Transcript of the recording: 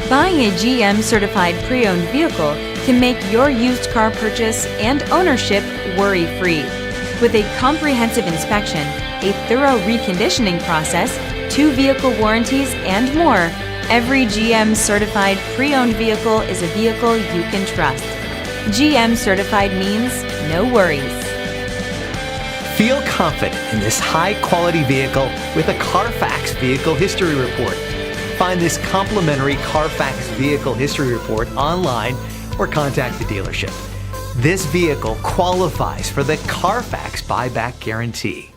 Buying a GM certified pre-owned vehicle can make your used car purchase and ownership worry-free. With a comprehensive inspection, a thorough reconditioning process, 2 vehicle warranties, and more, every GM certified pre-owned vehicle is a vehicle you can trust. GM certified means no worries. Feel confident in this high-quality vehicle with a CarFax Vehicle History Report. Find this complimentary CarFax Vehicle History Report online or contact the dealership. This vehicle qualifies for the CarFax Buyback Guarantee.